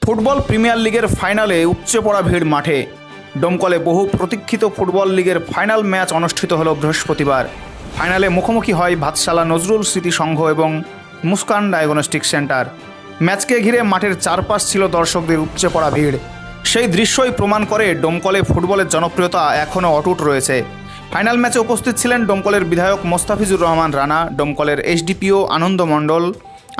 Football premier লিগের ফাইনালে উপচে পড়া ভিড় মাঠে। ডোমকলে বহু প্রতীক্ষিত ফুটবল লিগের ফাইনাল ম্যাচ অনুষ্ঠিত হলো বৃহস্পতিবার। ফাইনালে মুখোমুখি হয় ভাতশালা নজরুল স্মৃতি সংঘ এবং মুস্কান ডায়াগনস্টিক সেন্টার। ম্যাচকে ঘিরে মাঠের চারপাশ ছিল দর্শকদের উপচে পড়া ভিড়। সেই দৃশ্যই প্রমাণ করে ডোমকলে ফুটবলের জনপ্রিয়তা এখনও অটুট রয়েছে। ফাইনাল ম্যাচে উপস্থিত ছিলেন ডোমকলের বিধায়ক মোস্তাফিজুর রহমান রানা, ডোমকলের এসডিপিও আনন্দ মণ্ডল,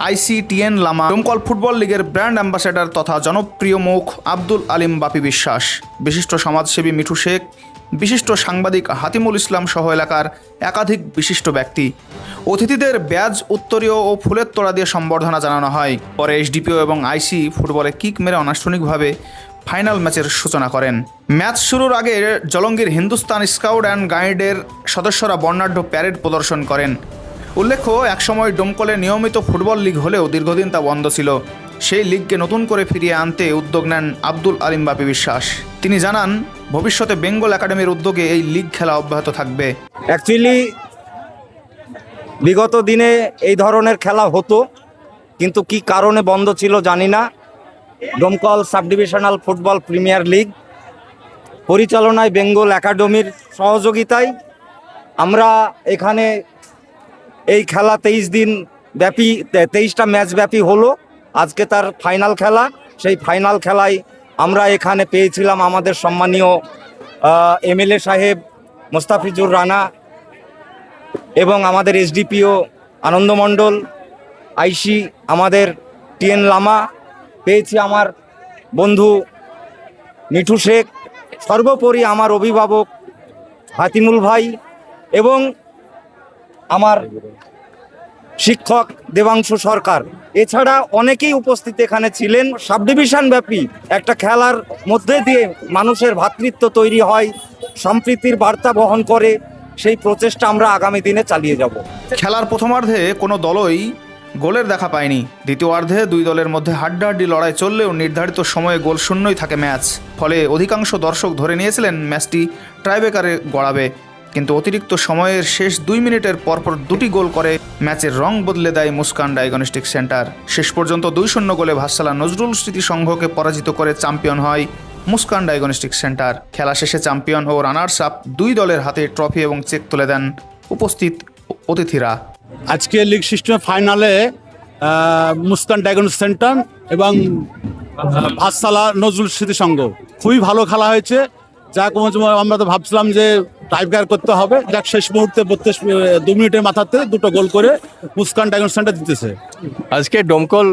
আইসিটিএন লামা, ডোমকল ফুটবল লিগের ব্র্যান্ড অ্যাম্বাসেডর তথা জনপ্রিয় মুখ আব্দুল আলিম বাপি বিশ্বাস, বিশিষ্ট সমাজসেবী মিঠু শেখ, বিশিষ্ট সাংবাদিক হাতিমুল ইসলাম সহ এলাকার একাধিক বিশিষ্ট ব্যক্তি। অতিথিদের ব্যাজ, উত্তরীয় ও ফুলের তোড়া দিয়ে সম্বর্ধনা জানানো হয়। পরে এসডিপিও এবং আইসি ফুটবলে কিক মেরে আনুষ্ঠানিকভাবে ফাইনাল ম্যাচের সূচনা করেন। ম্যাচ শুরুর আগে জলঙ্গির হিন্দুস্তান স্কাউট অ্যান্ড গাইডের সদস্যরা বর্ণাঢ্য প্যারেড প্রদর্শন করেন। উল্লেখ্য, একসময় ডোমকলে নিয়মিত ফুটবল লিগ হলেও দীর্ঘদিন তা বন্ধ ছিল। সেই লিগকে নতুন করে ফিরিয়ে আনতে উদ্যোগ নেন আব্দুল আলিম বাপি বিশ্বাস। তিনি জানান, ভবিষ্যতে বেঙ্গল একাডেমির উদ্যোগে এই লিগ খেলা অব্যাহত থাকবে। অ্যাকচুয়ালি বিগত দিনে এই ধরনের খেলা হতো, কিন্তু কি কারণে বন্ধ ছিল জানি না। Domkal sub divisional football premier league পরিচালনায় বেঙ্গল একাডেমির সহযোগিতায় আমরা এখানে এই খেলা 23 দিন ব্যাপী 23টা ম্যাচ ব্যাপী হলো। আজকে তার ফাইনাল খেলা। সেই ফাইনাল খেলায় আমরা এখানে পেয়েছিলাম আমাদের সম্মানীয় এমএলএ সাহেব মোস্তাফিজুর রানা এবং আমাদের এসডিপিও আনন্দ মণ্ডল, আইসি আমাদের টিএন লামা, পেয়েছি আমার বন্ধু মিঠু শেখ, সর্বোপরি আমার অভিভাবক হাতিমুল ভাই এবং আমার শিক্ষক দেবাংশু সরকার। এছাড়া অনেকেই উপস্থিত এখানে ছিলেন। সাব ডিভিশন ব্যাপী একটা খেলার মধ্যে দিয়ে মানুষের ভ্রাতৃত্ব তৈরি হয়, সম্প্রীতির বার্তা বহন করে। সেই প্রচেষ্টা আমরা আগামী দিনে চালিয়ে যাব। খেলার প্রথমার্ধে কোনো দলই গোলের দেখা পায়নি। দ্বিতীয়ার্ধে দুই দলের মধ্যে হাড্ডাহাড্ডি লড়াই চললেও নির্ধারিত সময়ে গোল শূন্যই থাকে ম্যাচ। ফলে অধিকাংশ দর্শক ধরে নিয়েছিলেন ম্যাচটি টাইব্রেকারে গড়াবে। কিন্তু অতিরিক্ত সময়ের শেষ 2 মিনিটের পরপর দুটি গোল করে ম্যাচের রং বদলে দেয় মুস্কান ডায়াগনস্টিক সেন্টার। শেষ পর্যন্ত 2-0 গোলে ভাতশালা নজরুল স্মৃতি সংঘকে পরাজিত করে চ্যাম্পিয়ন হয় মুস্কান ডায়াগনস্টিক সেন্টার। খেলা শেষে চ্যাম্পিয়ন ও রানার্স আপ দুই দলের হাতে ট্রফি এবং চেক তুলে দেন উপস্থিত অতিথিরা। আজকে লিগ সিস্টেমের ফাইনালে মুস্কান ডায়াগনস্টিক সেন্টার এবং ভাতশালা নজরুল স্মৃতি সংঘ খুবই ভালো খেলা হয়েছে। যা কোনো আমরা তো ভাবছিলাম যে টাইব্রেকার করতে হবে, যাক শেষ মুহূর্তে 2 মিনিটের মাথাতে দুটো গোল করে মুস্কান ডায়াগনস্টিক সেন্টার জিতেছে। আজকে ডোমকল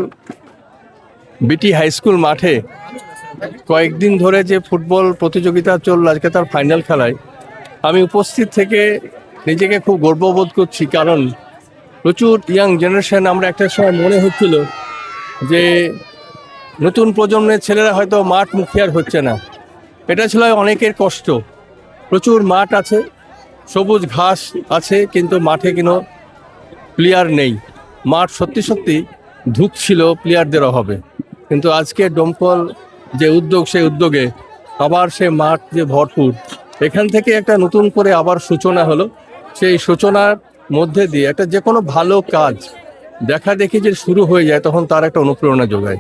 বিটি হাই স্কুল মাঠে কয়েকদিন ধরে যে ফুটবল প্রতিযোগিতা চলল, আজকে তার ফাইনাল খেলায় আমি উপস্থিত থেকে নিজেকে খুব গর্ববোধ করছি। কারণ প্রচুর ইয়াং জেনারেশন, আমরা একটা সময় মনে হচ্ছিল যে নতুন প্রজন্মের ছেলেরা হয়তো মাঠ মুখী আর হচ্ছে না। এটা ছিল অনেকের কষ্ট। প্রচুর মাঠ আছে, সবুজ ঘাস আছে, কিন্তু মাঠে কোনো প্লেয়ার নেই। মাঠ সত্যি সত্যি ধুঁকছিল প্লেয়ারদের অভাবে। কিন্তু আজকে ডোমকল যে উদ্যোগ, সেই উদ্যোগে আবার সে মাঠ যে ভরপুর, এখান থেকে একটা নতুন করে আবার সূচনা হলো। সেই সূচনার মধ্যে দিয়ে একটা যে কোনো ভালো কাজ দেখা দেখি যে শুরু হয়ে যায়, তখন তার একটা অনুপ্রেরণা যোগায়।